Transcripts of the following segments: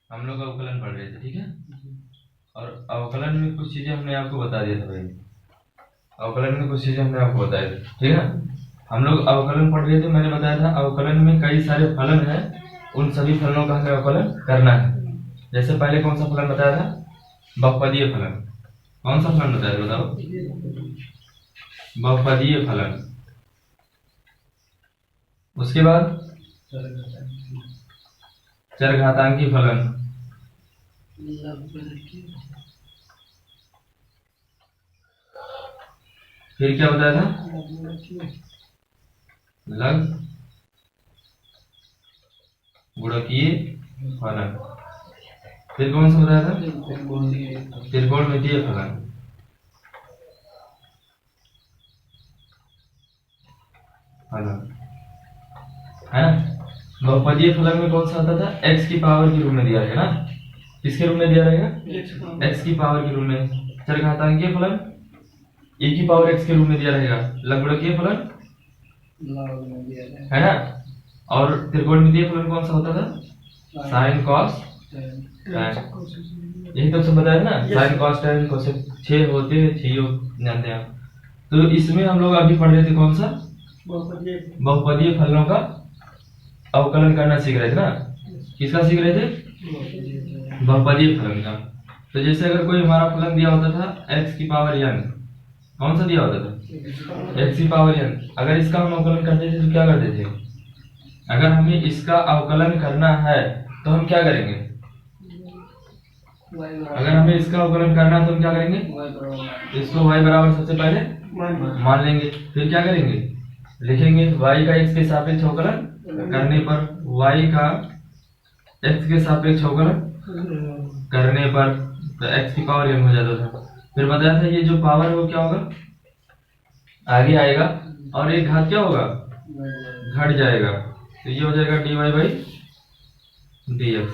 हम लोग अवकलन पढ़ रहे थे, ठीक है। और अवकलन में कुछ चीजें हमने आपको बता दिया था भाई, अवकलन में कुछ चीजें हमने आपको बताया था, ठीक है। हम लोग अवकलन पढ़ रहे थे, मैंने बताया था अवकलन में कई सारे फलन हैं, उन सभी फलनों का हमें अवकलन करना है। जैसे पहले कौन सा फलन बताया था, बहुपदीय फलन। कौन सा फलन बताया था बताओ, बहुपदीय फलन। उसके बाद चरघातांकी फलन, फिर क्या बताया था, लघु गुणकीय फलन। फिर कौन सा बताया था, त्रिकोणमितीय फलन। फलन है ना। बहुपदीय फलन में कौन सा आता था, x की पावर के रूप में दिया रहेगा ना, किसके रूप में दिया रहेगा, x की पावर के रूप में। चरघातांकीय फलन e की पावर x के रूप में दिया रहेगा। लघुगुणकीय फलन है ना। और त्रिकोणमितीय फलन कौन सा होता था, साइन कॉस tan। यही तो सब बताया ना, साइन कॉस tan कोसेक 6 होते हैं, 6 जानते हैं आप। तो इसमें हम लोग अभी पढ़ रहे थे कौन सा, बहुपदीय फलनों का अवकलन करना सीख रहे थे ना। किसका सीख रहे थे, बहुपदीय फलन का। तो जैसे अगर कोई हमारा फलन दिया होता था x की पावर n, कौन सा दिया होता था, x की पावर n। अगर इसका हम अवकलन करते थे तो क्या करते थे, अगर हमें इसका अवकलन करना है तो हम क्या करेंगे, अगर हमें इसका अवकलन करना है तो हम क्या करेंगे, इसको y बराबर सबसे पहले मान लेंगे। फिर क्या करेंगे, लिखेंगे y का x के सापेक्ष अवकलन करने पर, y का x के सापेक्ष अवकलन करने पर तो x की पावर n हो जाता था। फिर बताया था ये जो पावर है वो क्या होगा, आगे आएगा और एक घात क्या होगा, घट जाएगा। तो ये हो जाएगा dy बाई dx,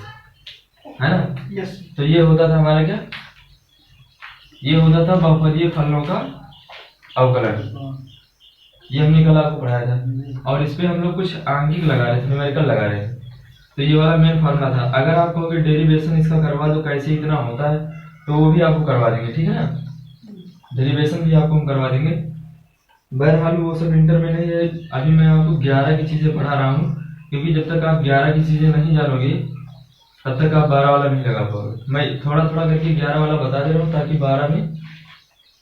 है ना। यस। तो ये होता था हमारा क्या, ये होता था बहुपदीय फलनों का अवकलन। ये हमने कल आपको पढ़ाया था। और इस पे हम लोग कुछ आंगिक लगा रहे थे, न्यूमेरिकल लगा रहे थे। तो ये वाला मेन फॉर्मूला था। अगर आप कहोगे डेरिवेशन इसका करवा दो कैसे इतना होता है, तो वो भी आपको करवा देंगे, ठीक है ना। डेरिवेशन भी आपको हम करवा देंगे। बहरहाल वो सब इंटर में नहीं है, अभी मैं आपको 11 की चीजें पढ़ा रहा हूँ, क्योंकि जब तक आप 11 की चीजें नहीं जानोगे तब तक आप 12 वाला नहीं लगा पाओगे। मैं थोड़ा थोड़ा करके 11 वाला बता दे रहा हूँ ताकि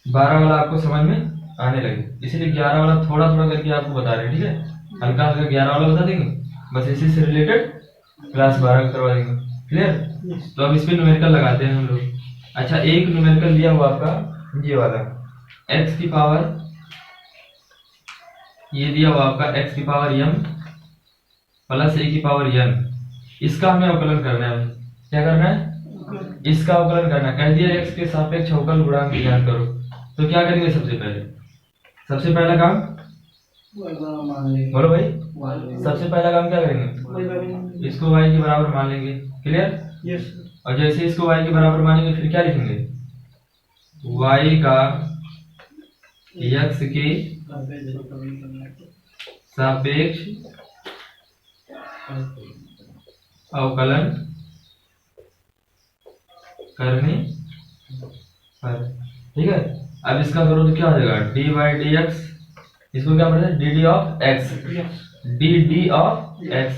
12 वाला आपको समझ में आने लगे, इसीलिए 11 वाला थोड़ा थोड़ा करके आपको बता रहे हैं, ठीक है। हल्का हल्का 11 वाला बता देंगे, बस इसी से रिलेटेड क्लास 12 का करवा देंगे, क्लियर। तो अब इस पे न्यूमेरिकल लगाते हैं हम लोग। अच्छा, एक न्यूमेरिकल दिया हुआ आपका ये वाला, x की पावर, ये दिया हुआ आपका x की पावर m प्लस a की पावर n। इसका हमें अवकलन करना है। क्या करना है, इसका अवकलन करना है। कह दिया x के सापेक्ष अवकल गुणांक ज्ञात करो। तो क्या करेंगे, सबसे पहला काम बोलो भाई, सबसे पहला काम क्या करेंगे, इसको y के बराबर मान लेंगे, क्लियर। यस। और जैसे इसको y के बराबर मानेंगे फिर क्या लिखेंगे, y का x के सापेक्ष अवकलन करने पर, ठीक है। अब इसका करो तो क्या हो जाएगा, dy dx, इसको क्या पढ़ते हैं, dd of x, dd of x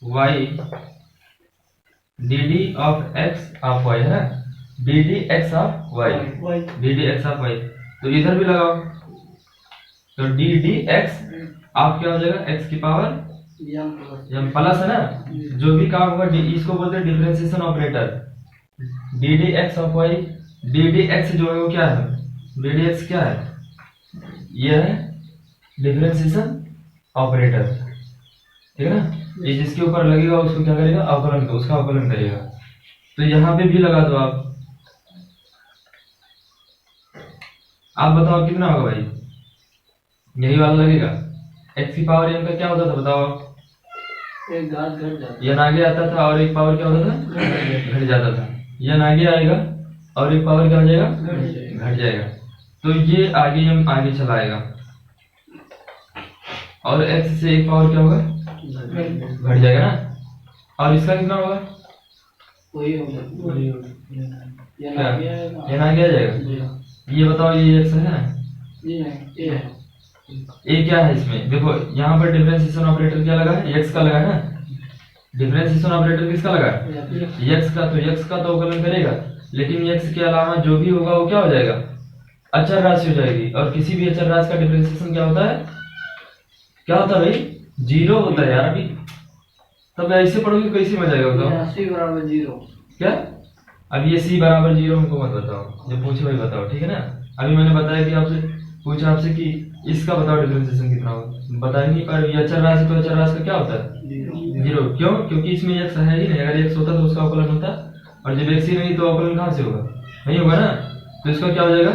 y, dd of x of y, है ना, dd x of y, dd x of y। तो इधर भी लगाओ, तो dd x आप क्या हो जाएगा, x की पावर m प्लस, है ना। जो भी काम होगा इसको बोलते हैं differentiation operator. dd x of y, dd x जो है वो क्या है, dd x क्या है, ये है डिफरेंशिएशन ऑपरेटर, ठीक है ना। ये जिसके ऊपर लगेगा उसको क्या करेगा, अवकलन का, उसका अवकलन करेगा। तो यहाँ पे भी लगा दो आप बताओ कितना होगा भाई, यही वाला लगेगा। x की पावर n का क्या होता था बताओ, एक घात घट जाता, n आगे आता था और एक पावर क्या होता था, घट जाता था। n आगे आएगा और एक पावर क्या हो जाएगा, घट जाएगा। तो ये आगे हम आगे चलाएगा और x से एक पावर क्या होगा, घट जाएगा ना। और इसका कितना होगा, वही होगा ये क्या ना गया है ना। ये ना क्या जाएगा? जी ये बताओ ये x है, जी नहीं ये है ए क्या है इसमें? देखो यहाँ पर डिफरेंशिएशन ऑपरेटर क्या लगा है? x का लगा है ना। डिफरेंशिएशन ऑपरेटर किसका लगा है? x का। तो x का तो अवकलन करेगा, लेकिन x के अलावा जो भी होगा वो क्या हो जाएगा? अचर राशि हो जाएगी। और किसी भी अचर राशि का डिफरेंशिएशन क्या होता है? क्या होता है भाई? जीरो होता है यार। अभी तब ऐसे पढ़ोगे तो कैसे मजा आएगा बताओ? c बराबर 0 क्या? अब ये c बराबर 0 हमको मत बताओ, जब पूछे भाई बताओ, ठीक है ना। अभी मैंने बताया कि आपसे पूछा आपसे कि इसका बताओ डिफरेंशिएशन कितना होगा, बता ही नहीं पा रहे। ये अचर राशि, तो अचर राशि का क्या होता है? जीरो। क्यों? क्योंकि इसमें x है ही नहीं। अगर x होता तो उसका अवकलन होता, और जब x ही नहीं तो अवकलन कहाँ से होगा? नहीं होगा ना। तो इसका क्या हो जाएगा?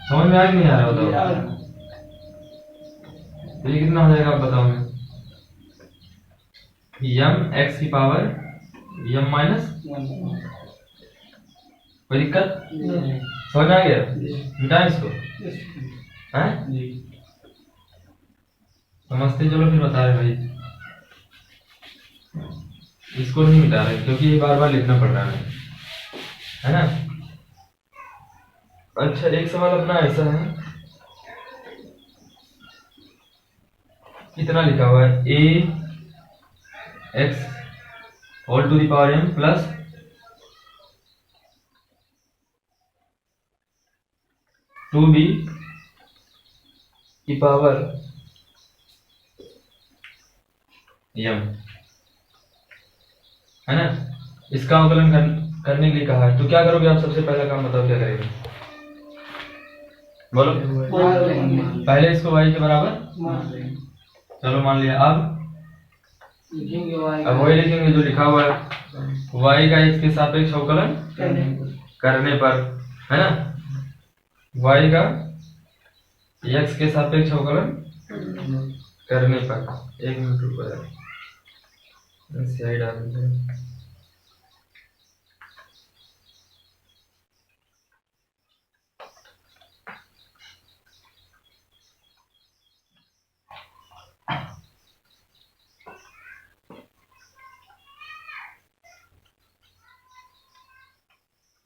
समझ में आ नहीं आ रहा बताओ? तो ये कितना हो जाएगा आप बताओ? मैं यम x की पावर यम माइनस, कोई दिक्कत? समझ में आ गया? मिटाएं इसको हैं? समझते चलो फिर बता रहे भाई। इसको नहीं मिटा रहे क्योंकि ये बार बार लिखना पड़ रहा है ना। अच्छा एक सवाल अपना ऐसा है, कितना लिखा हुआ है? A x whole to the power m plus two b की पावर एम, है ना। इसका अवकलन करने के लिए कहा है, तो क्या करोगे आप? सबसे पहला काम बताओ क्या करेंगे? बोलो। पहले इसको y के बराबर, चलो मान लिया। अब लिखेंगे अब वही लिखेंगे जो लिखा हुआ है, y का x के सापेक्ष अवकलन करने पर, है ना। y का x के सापेक्ष अवकलन करने पर, एक मिनट रुको यार, स्लाइड आ रही है।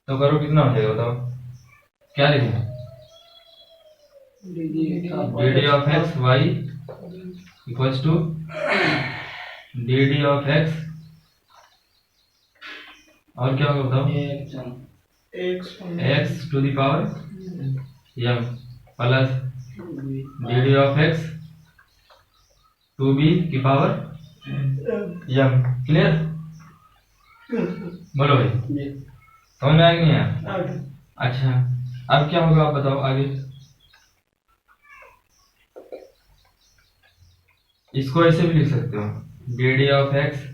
तो करो कितना हो जाएगा बताओ? क्या लिखेंगे? D d of x y equals to d d of x, और क्या होगा बताओ? X to the power m plus d d of x to b की पावर एम। क्लियर? बोलो भाई, समझ में आ गया नहीं यार? अच्छा अब क्या होगा आप बताओ आगे? इसको ऐसे भी लिख सकते हो, डी डी ऑफ एक्स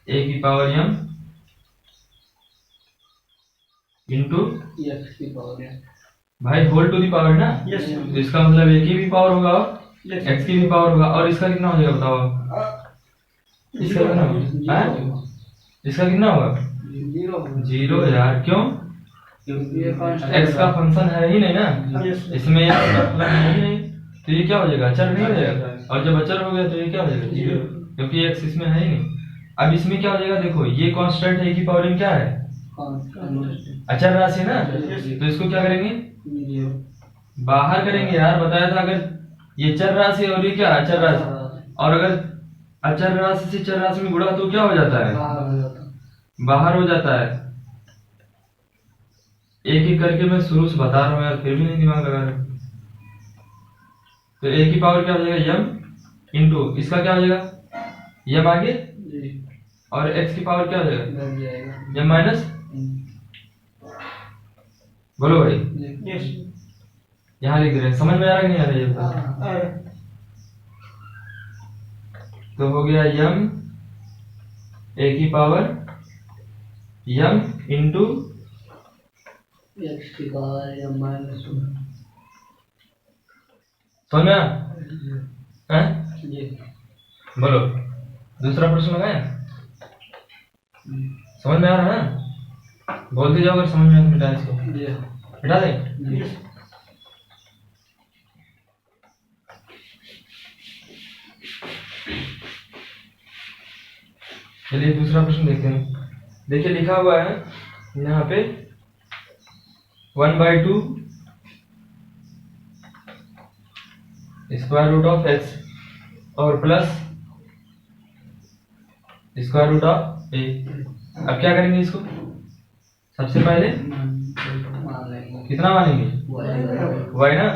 ए की पावर एम इंटू x की पावर है भाई होल टू दी पावर ना। Yes. तो इसका मतलब एक की भी पावर होगा और एक्स की भी पावर होगा। और इसका कितना हो जाएगा बताओ? इसका कितना होगा? इसका कितना होगा? 0 यार। क्यों? क्योंकि ये constant एक्स का फंक्शन है ही नहीं ना, इसमें x का फलन है ही नहीं, तो ये क्या हो जाएगा? अचर नहीं हो जाएगा। और जब अचर हो गया तो ये क्या हो जाएगा? 0, क्योंकि x इसमें है ही नहीं। अब इसमें क्या हो जाएगा? देखो ये कांस्टेंट है, की पावर में क्या है? अचर राशि है ना। तो इसको क्या करेंगे? बाहर करेंगे यार, बताया था। अगर ये चर राशि है और ये क्या? अचर राशि, और अगर अचर राशि से चर राशि में गुणा तो क्या हो जाता है? बाहर हो जाता है। एक एक करके मैं शुरू से बता रहा हूँ यार, फिर भी नहीं दिमाग लगा रहे। तो a की पावर क्या हो जाएगा? m इंटू इसका क्या हो जाएगा? m आगे, और x की पावर क्या हो जाएगा? m minus. बोलो भाई। यहाँ लिख रहे हैं, समझ में आ रहा है कि नहीं आ रहा है ये बताओ? तो हो गया m a की पावर m इंटू x की पावर या माइनस समझ में आया? बोलो। दूसरा प्रश्न लगाया? समझ में आ रहा है ना? बोलते जाओ, अगर समझ में आए तो मिटा इसको, मिटा दे। चलिए दूसरा प्रश्न देखते हैं। देखिए लिखा हुआ है यहाँ पे 1/2 स्क्वायर रूट ऑफ एक्स और प्लस स्क्वायर रूट ऑफ ए। अब क्या करेंगे इसको? सबसे पहले कितना मानेंगे? y ना।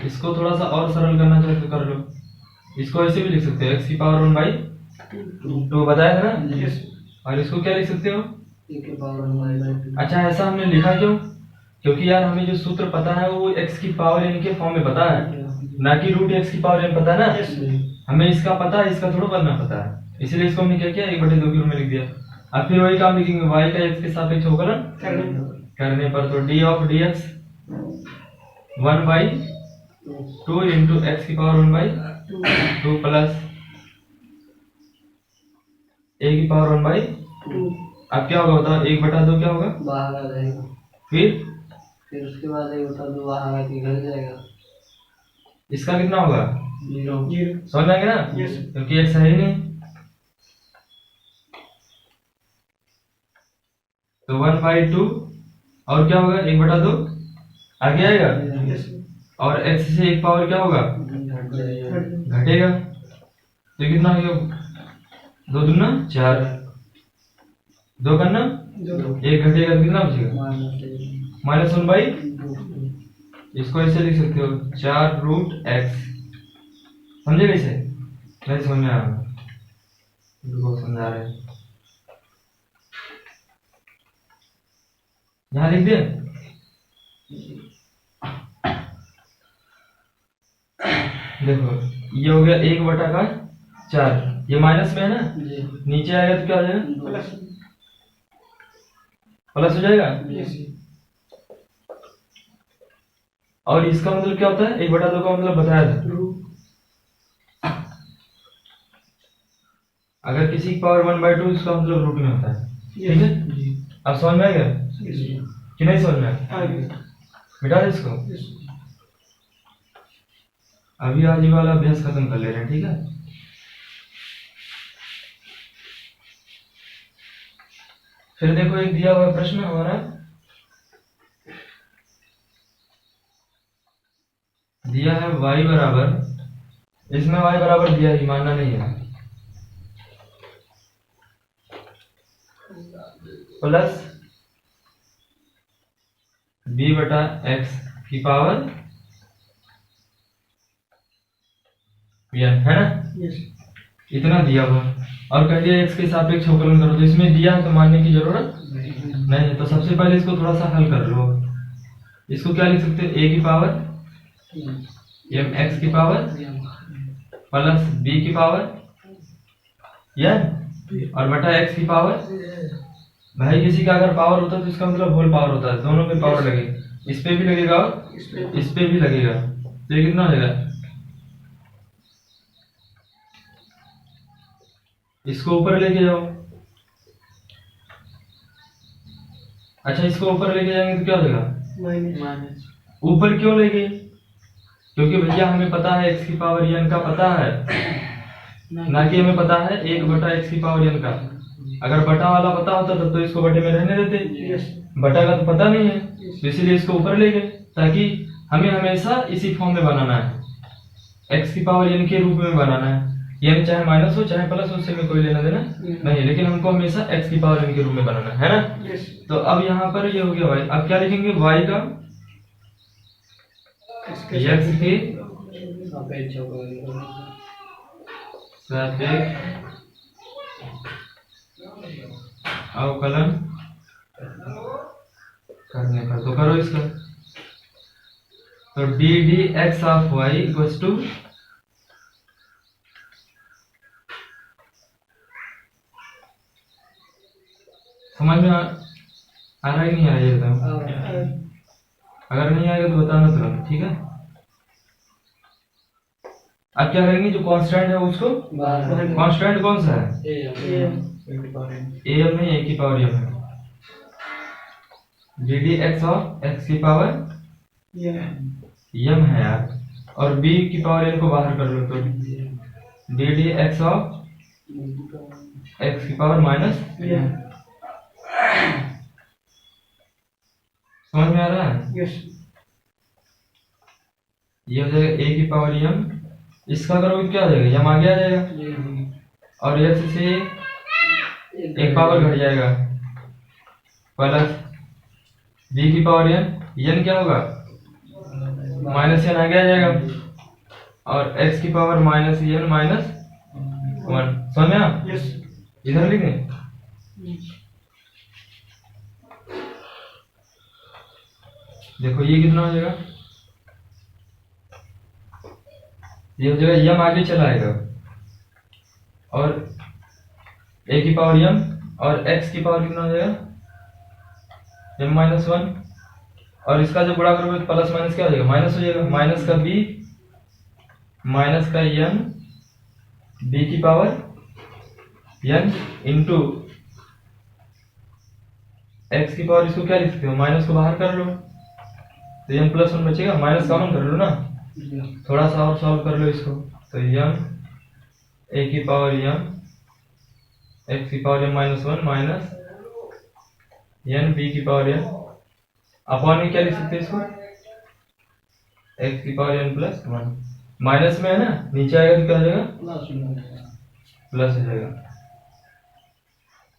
इसको थोड़ा सा और सरल करना चाहे तो कर लो। इसको ऐसे भी लिख सकते हो x की पावर 1/2 बताया था ना। और इसको क्या लिख सकते हो? अच्छा ऐसा हमने लिखा क्यों? क्योंकि यार हमें जो सूत्र पता है वो x की पावर n के फॉर्म में पता है, ना कि रूट x की पावर n पता है ना। हमें इसका पता है, इसका थोड़ा करना पता है, इसलिए इसको हमने क्या किया 1/2 के रूप में लिख दिया। अब फिर वही काम लिखेंगे y का x के सापेक्ष अवकलन करने पर, तो d of dx 1/2 into x की पावर 1/2 प्लस a की पावर 1/2। अब क्या होगा बताओ? 1/2 क्या होगा? बाहर आ जाएगा। फिर उसके बाद 1/2 बाहर आके घर जाएगा। इसका कितना होगा? 0। समझ आएंगे ना, क्योंकि x है ही नहीं। तो 1/2 और क्या होगा? 1/2 आगे आएगा और x से एक पावर क्या होगा? घटेगा। तो कितना हो गया? 2 दूना 4, 2 करना 1 घटेगा तो कितना बचेगा? -1/2। इसको ऐसे लिख सकते हो 4 रूट x। समझे कैसे? नहीं समझ में आ रहा, बिल्कुल समझा रहे हैं। यहाँ लिख दे। देखो ये हो गया 1/4, ये माइनस में है ना, नीचे आएगा तो क्या हो जाएगा? प्लस हो जाएगा। और इसका मतलब क्या होता है? 1/2 का मतलब बताया था, अगर किसी की पावर 1/2 इसका मतलब रूट में होता है। ठीक है, अब समझ में आ गया कि नहीं समझ में आया? मिटा दे इसको। अभी आज ये वाला अभ्यास खत्म कर ले रहे हैं, ठीक है। फिर देखो एक दिया हुआ प्रश्न हमारा, दिया है y बराबर, इसमें y बराबर दिया ही मानना नहीं है, प्लस b/x की पावर n है ना। इतना दिया हुआ और कह दिया x के सापेक्ष अवकलन करो, तो इसमें दिया है तो मानने की जरूरत नहीं है। तो सबसे पहले इसको थोड़ा सा हल कर लो। इसको क्या लिख सकते हैं? a की पावर mx की पावर प्लस b की पावर n और बटा x की पावर। भाई किसी का अगर पावर होता है तो इसका मतलब होल पावर होता है, दोनों पे पावर लगे, इस पे भी लगेगा और इस पे भी लगेगा, तो ये कितना हो जाएगा? इसको ऊपर लेके जाओ। अच्छा इसको ऊपर लेके जाएंगे तो क्या हो जाएगा? ऊपर क्यों लेंगे? क्योंकि भैया हमें पता है x की पावर n का पता है, ना कि हमें पता है 1/x की पावर n का। अगर बटा वाला पता होता तो इसको बटे में रहने देते, बटा का तो पता नहीं है, तो इसीलिए इसको ऊपर ले गए, ताकि हमें हमेशा इसी फॉर्म में बनाना है, x की पावर n के रूप में बनाना है। n चाहे माइनस हो चाहे प्लस हो, उससे में कोई लेना देना नहीं, लेकिन हमको हमेशा x की पावर n के रूप में बनाना है ना। तो अब यहाँ पर ये हो गया y। अब क्या लिखेंगे? y का x के सापेक्ष अवकलन करने पर, तो करो इसका। तो d dx of y equals to समझ में आ रहा है नहीं आ रहा है? बताओ, अगर नहीं आएगा तो बताना तुरंत, ठीक है। अब क्या करेंगे? जो कांस्टेंट है उसको, कांस्टेंट कौन सा है? am नहीं, a की पावर m है। d dx ऑफ x की पावर m है यार, और b की पावर n को बाहर कर लो, तो d dx ऑफ एक्स की पावर माइनस, समझ में आ रहा है? यस। ये हो जाएगा ए की पावर एम, इसका करोगे क्या हो जाएगा, एम आगे आ जाएगा और एक्स से एक पावर घट जाएगा प्लस बी की पावर एन, एन क्या होगा माइनस एन आगे आ जाएगा और एक्स की पावर माइनस एन माइनस 1, समझ में आया? यस। इधर लिखें, देखो ये कितना हो जाएगा, ये हो जाएगा एम आगे चला आएगा और ए की पावर एम और एक्स की पावर कितना हो जाएगा एम माइनस 1 और इसका जो गुणा करोगे प्लस माइनस क्या हो जाएगा, माइनस हो जाएगा, माइनस का बी माइनस का एन बी की पावर एन इंटू एक्स की पावर, इसको क्या लिख सकते हो, माइनस को बाहर कर लो तो एम प्लस 1 बचेगा, माइनस कॉमन कर लो ना, थोड़ा सा और सॉल्व कर लो इसको, तो एम ए की पावर एम एक्स की power m minus 1 minus n b की पावर एन अपॉन में क्या लिख सकते हैं इसको, एक्स की पावर एन प्लस 1, माइनस में है ना, नीचे आएगा तो क्या हो जाएगा प्लस हो जाएगा,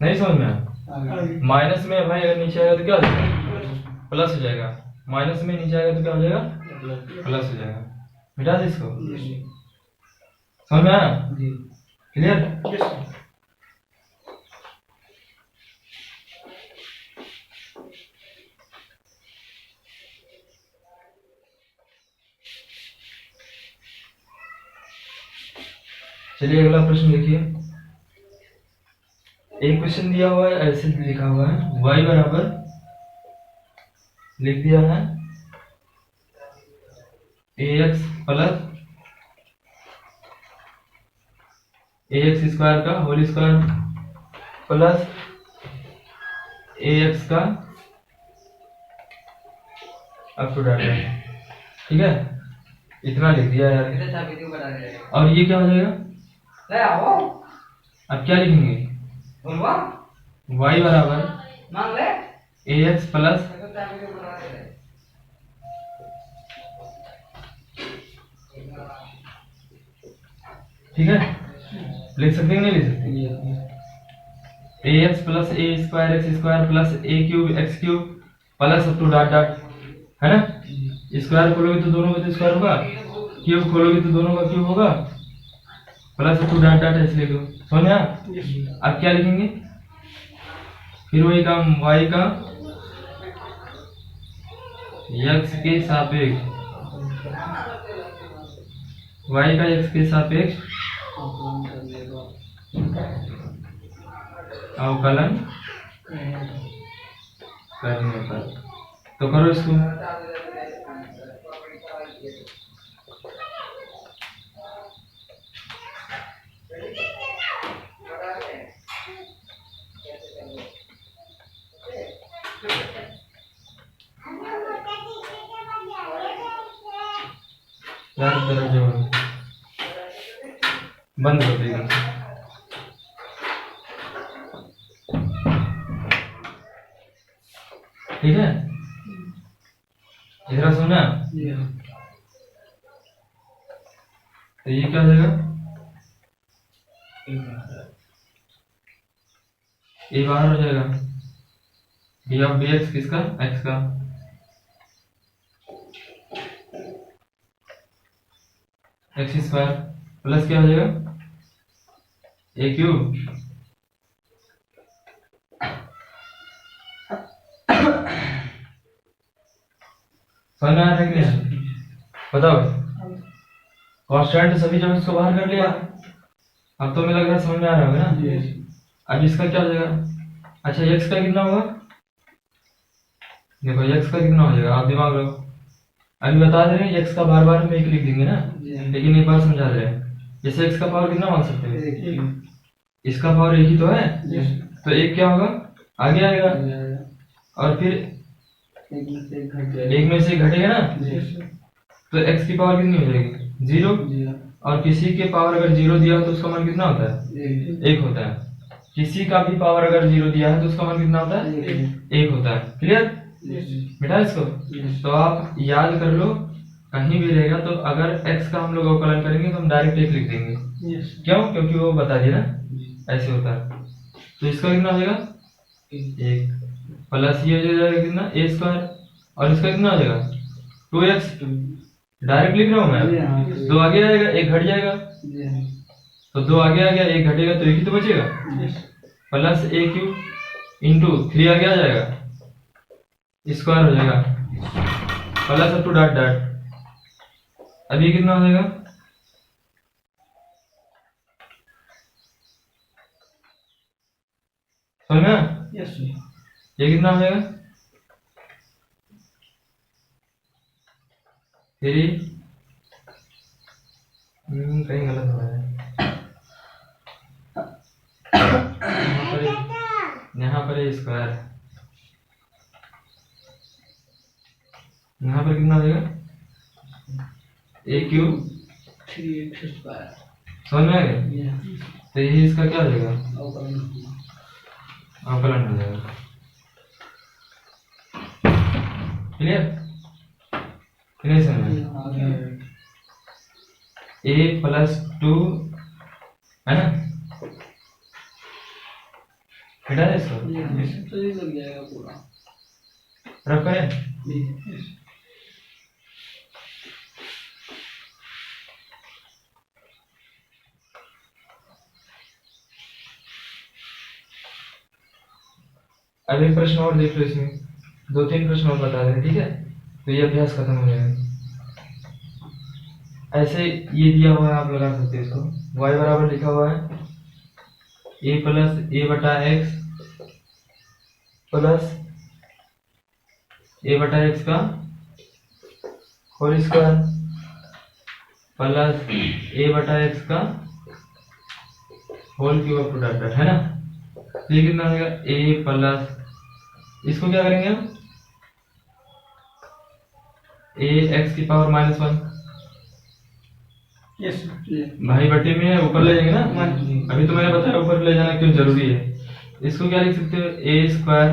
नहीं समझ में आया? माइनस में भाई अगर नीचे आएगा तो क्या हो जाएगा प्लस हो जाएगा, माइनस में नीचे आएगा तो क्या हो जाएगा प्लस हो जाएगा, मिटा दे इसको, समझ में आया? क्लियर? चलिए अगला प्रश्न देखिए, एक क्वेश्चन दिया हुआ है, ऐसे लिखा हुआ है y बराबर लिख दिया है ax प्लस ax स्क्वायर का होल स्क्वायर प्लस ax का अप टू डाटा, ठीक है, इतना लिख दिया यार, और ये क्या हो जाएगा, अब क्या लिखेंगे, y बराबर ax प्लस ठीक है, लिख सकते हैं नहीं लिख सकते, ax plus a square x square plus a cube x cube plus up to dot dot, है ना, स्क्वायर खोलोगे तो दोनों का स्क्वायर होगा, क्यूब खोलोगे तो दोनों का क्यूब होगा, plus up to dot dot ऐसे लिखो, समझ में आया? अब क्या लिखेंगे, फिर वही काम y का x के सापेक्ष, y का x के सापेक्ष अवकलन करने पर, तो करो इसको, यार दरवाजा बंद कर देगा, ठीक है, इधर सुनना, तो ये क्या हो जाएगा, ये बाहर हो जाएगा, डी ऑफ डी एक्स किसका, एक्स का, एक्स स्क्वायर प्लस क्या हो जाएगा ए क्यूब समझ में आ रहा है कि नहीं, बताओ, कांस्टेंट सभी जब इसको बाहर कर लिया, अब तो मुझे लग रहा है समझ में आ रहा होगा ना, अब इसका क्या हो जाएगा, अच्छा एक्स का कितना होगा, देखो एक्स का कितना हो जाएगा, आप दिमाग लगाओ, अभी बता दे रहे हैं एक्स का बार बार हम एक लिख देंगे ना, लेकिन एक बार समझा रहे हैं, जैसे एक्स का पावर कितना मान सकते हैं, इसका पावर एक ही तो है, तो एक क्या होगा आगे आएगा और फिर एक में से घटेगा ना, तो एक्स की पावर कितनी हो जाएगी 0 और किसी के पावर अगर 0 दिया हो तो उसका मान कितना होता है? 1 होता है। किसी का भी पावर अगर 0 दिया है तो उसका मान कितना होता है? 1 होता है। क्लियर बेटा इसको? तो आप याद कर लो, कहीं भी रहेगा तो अगर x का हम लोग अवकलन करेंगे तो हम डायरेक्ट 1 लिख देंगे। क्यों? क्योंकि वो बता दिया ना ऐसे होता है। तो इसका कितना हो जाएगा? 1 प्लस ये हो जाएगा कितना? a स्क्वायर, और इसका कितना हो जाएगा? 2x। डायरेक्ट लिख रहा हूँ मैं। 2 आगे आएगा, 1 घट जाएगा, तो 2 आगे आ गया, 1 घटेगा तो 1 ही तो बचेगा। प्लस a क्यूब इंटू 3 आगे आ जाएगा, स्क्वायर हो जाएगा, plus up to dot dot. अब ये कितना हो जाएगा? समझ में? ये कितना हो जाएगा? 3 कहीं गलत हो रहा है। यहाँ पर स्क्वायर, यहाँ पर कितना हो जाएगा? a cube 3x square. समझ में आ गया? तो ये इसका क्या हो जाएगा? अवकलन हो जाएगा। क्लियर? नहीं समझ में? a प्लस 2 है ना, बेटा इसको तो ये लग जाएगा पूरा। रख करें। अब एक प्रश्न और देख लो, इसमें 2-3 प्रश्न और बता दें, ठीक है? तो ये अभ्यास खत्म हो जाएगा। ऐसे ये दिया हुआ है, आप लगा सकते हैं इसको। y बराबर लिखा हुआ है a प्लस a बटा एक्स प्लस a बटा एक्स का होल स्क्वायर प्लस a बटा एक्स का whole cube up to dot dot, है ना? तो ये कितना हो जाएगा? a प्लस, इसको क्या करेंगे हम? a x की पावर -1 भाई बटे में ऊपर ले जाएंगे ना। अभी तो मैंने बताया ऊपर ले जाना क्यों जरूरी है। इसको क्या लिख सकते हो? a स्क्वायर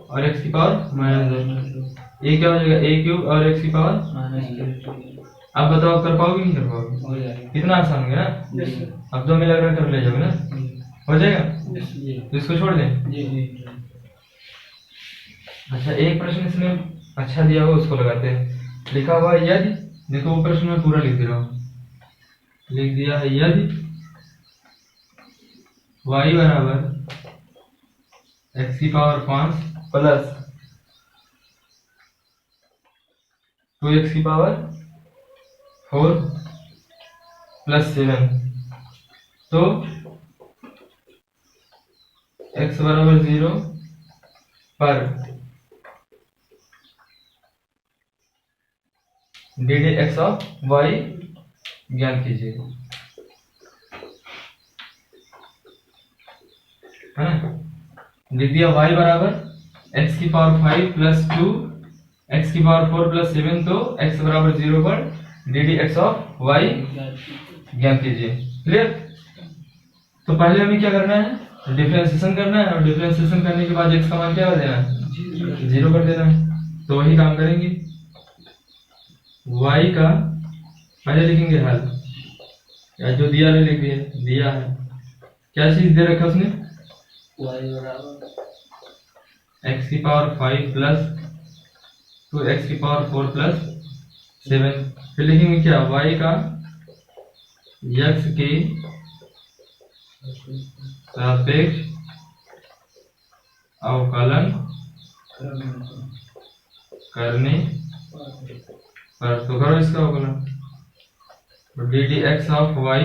और x की पावर -2। ये क्या हो जाएगा? a क्यूब और x की पावर। अब बताओ कर पाओगे नहीं कर पाओगे? कितना आसान हो गया ना। अब 2 में लग कर ले जाओगे ना, हो जाएगा। तो इसको छोड़ दें। अच्छा एक प्रश्न इसमें अच्छा दिया हुआ उसको लगाते हैं। लिखा हुआ है यदि, देखो वो प्रश्न में पूरा लिख दे रहा हूँ, लिख दिया है यदि y बराबर x की पावर 5 प्लस 2x की पावर 4 प्लस 7, तो x बराबर 0 पर D d x of y ज्ञात कीजिए, है ना? लिख दिया y बराबर x की पावर 5 प्लस 2 x की पावर 4 प्लस 7, तो x बराबर 0 पर D d x of y ज्ञात कीजिए। क्लियर? तो पहले हमें क्या करना है? डिफरेंशिएशन करना है, और डिफरेंशिएशन करने के बाद x का मान क्या कर देना है? 0 कर देना है। तो वही काम करेंगे। y का पहले लिखेंगे हल, या जो दिया है लिख दिया है। क्या चीज दे रखा उसने? y बराबर x की पावर 5 प्लस 2x की पावर 4 प्लस 7। फिर लिखेंगे क्या? y का x के सापेक्ष अवकलन करने पर, तो करो इसका अवकलन। तो D d x of y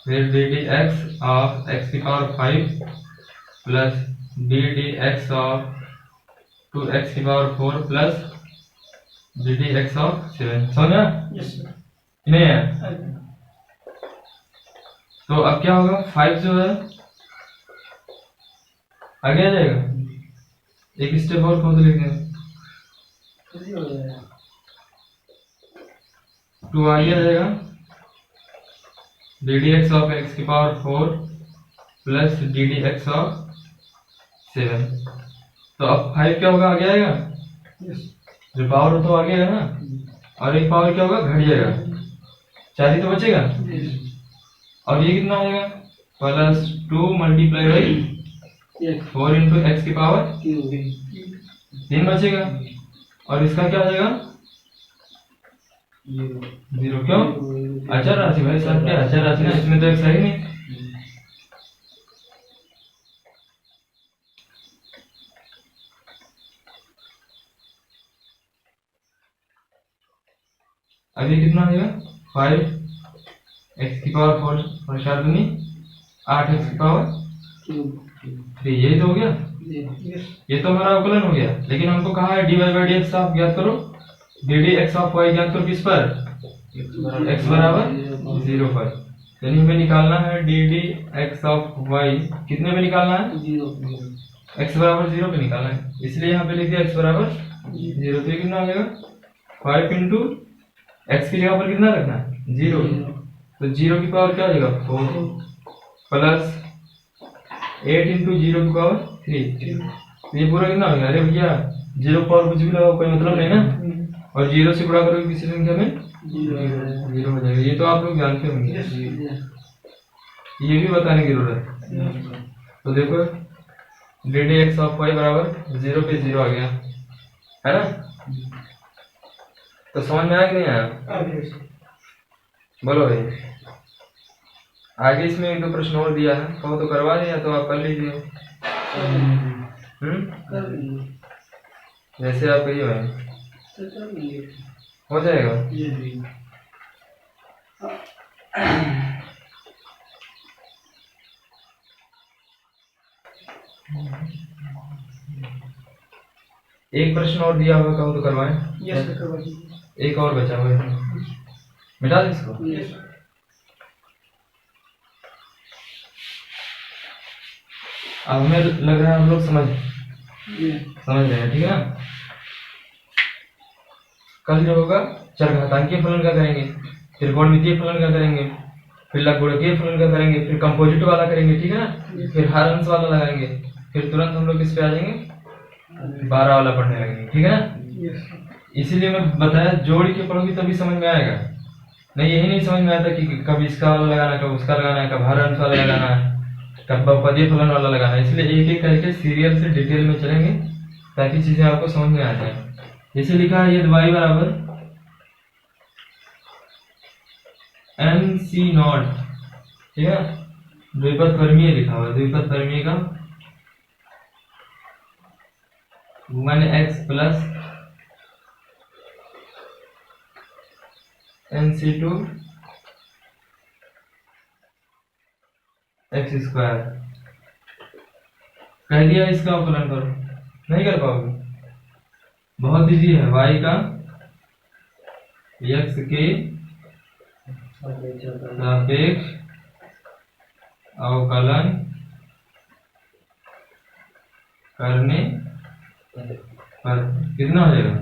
फिर D d x of x की power 5 plus d d x of 2x की power 4 plus d d x of 7। समझा? नहीं है? तो अब क्या होगा? 5 जो है आगे आ जाएगा, एक स्टेप और कौन सा लिखना है? 2 आगे आ जाएगा d d x of x की power 4 plus d d x of 7। तो अब 5 क्या होगा, आगे आएगा, जो पावर हो तो आगे है ना, और एक पावर क्या होगा, घट जाएगा, 4 ही तो बचेगा। और ये कितना आएगा, plus 2 multiply by 4 into x की पावर 3 बचेगा। और इसका क्या हो जाएगा, 0। क्यों, अचर राशि भाई साहब, क्या अचर राशि ना, इसमें तो एक्स है ही नहीं। अभी कितना आएगा, 5 एक्स की पावर 4 और 4 दूनी 8 एक्स की पावर 3, यही तो हो गया। ये तो हमारा अवकलन हो गया। लेकिन हमको कहा है dy बाई डी एक्स आप ज्ञात करो, d d x of y ज्ञात करो किस पर, x बराबर 0 पर। यानी हमें निकालना है d d x of y कितने पे निकालना है, 0, x बराबर 0 पे निकालना है। इसलिए यहाँ पे लिख दिया x बराबर 0। तो कितना आ जाएगा, 5 इंटू एक्स की जगह पर कितना रखना है, 0। तो 0 की पावर क्या हो जाएगा, 4 प्लस 8 इंटू 0 की पावर 3। ये पूरा कितना हो गया, अरे भैया 0 पावर कुछ भी लगाओ कोई मतलब नहीं ना, और 0 से गुणा करोगे किसी संख्या में 0 हो जाएगा। ये तो आप लोग जानते होंगे, ये भी बताने की जरूरत है। तो देखो d d x of y बराबर 0 पे 0 आ गया है ना। तो समझ में आया कि नहीं आया, बोलो भाई। आगे इसमें 1-2 प्रश्न और दिया है, कहो तो करवा दिया तो आप कर लीजिए। जैसे आप कहिए भाई, हो जाएगा। एक प्रश्न और दिया हुआ, कहो तो करवाएं। एक और बचा हुआ है, मिटा दें इसको। अब हमें लग रहा है हम लोग समझ रहे हैं, ठीक है ना। कल जो होगा चरघातांकीय फलन का करेंगे, फिर त्रिकोणमितीय फलन का करेंगे, फिर लघुगुणकीय फलन का करेंगे, फिर कंपोजिट वाला करेंगे, ठीक है ना। फिर हर अंश वाला लगाएंगे, फिर तुरंत हम लोग इस पे आ जाएंगे, 12 वाला पढ़ने लगेंगे, ठीक है ना। इसीलिए मैं बताया जोड़ के पढ़ोगी तभी समझ में आएगा, नहीं यही नहीं समझ में आता कि कब इसका वाला लगाना, कब उसका लगाना है, कब हर अंश वाला लगाना है, कब बहुपदीय फलन वाला लगाना है। इसलिए एक एक करके सीरियल से डिटेल में चलेंगे ताकि चीजें आपको समझ में आ जाए। जैसे लिखा है, यदि y बराबर MC नॉट, ठीक है, द्विपद परमीय लिखा हुआ है, द्विपद परमीय का 1x plus NC2 x square. कह दिया इसका अवकलन करो, नहीं कर पाओगे, बहुत इजी है। y का x के सापेक्ष अवकलन करने पर कितना हो जाएगा,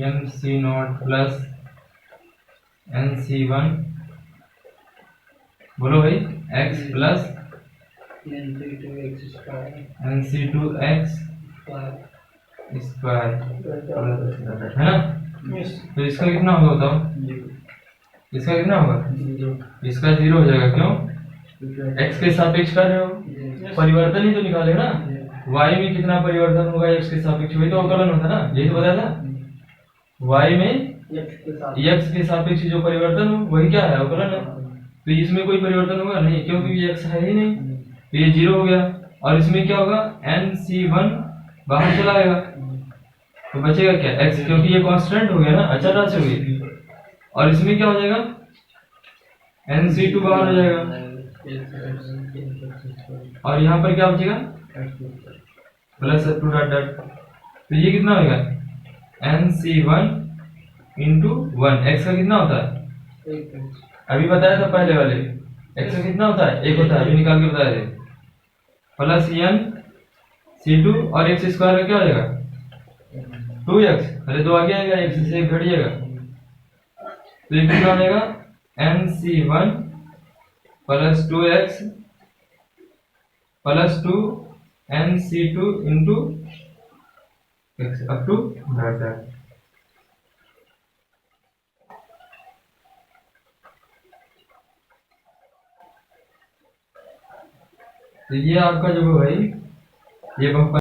MC नॉट प्लस NC1, बोलो भाई, x प्लस NC2x स्क्वायर है ना। तो इसका कितना होगा बताओ, इसका कितना होगा, इसका 0 हो जाएगा। क्यों, x के सापेक्ष कर रहे हो, परिवर्तन ही तो निकाले ना। y में कितना परिवर्तन होगा x के सापेक्ष, वही तो अवकलन होता ना, यही तो बताया था। y में x के सापेक्ष जो परिवर्तन हो वही क्या है, अवकलन है। तो इसमें कोई परिवर्तन होगा नहीं, क्योंकि ये x है ही नहीं, तो ये 0 हो गया। और इसमें क्या होगा, NC1 बाहर चला आएगा, तो बचेगा क्या, x, क्योंकि ये कांस्टेंट हो गया ना, अचर राशि हो गई। और इसमें क्या हो जाएगा, NC2 बाहर हो जाएगा, और यहाँ पर क्या बचेगा, प्लस 2 डॉट डॉट। तो ये कितना होगा, NC1 इंटू 1। x का कितना होता है, अभी बताया था पहले वाले, x का कितना होता है, 1 होता है, अभी निकाल के बताया थे। प्लस NC2 और x स्क्वायर का क्या हो जाएगा 2x, अरे 2 आगे आएगा, x से 1 घटिएगा, तो ये कितना बनेगा nc1 plus 2x plus 2 nc2 into x up to that. तो ये आपका जो है भाई, ये बहुपद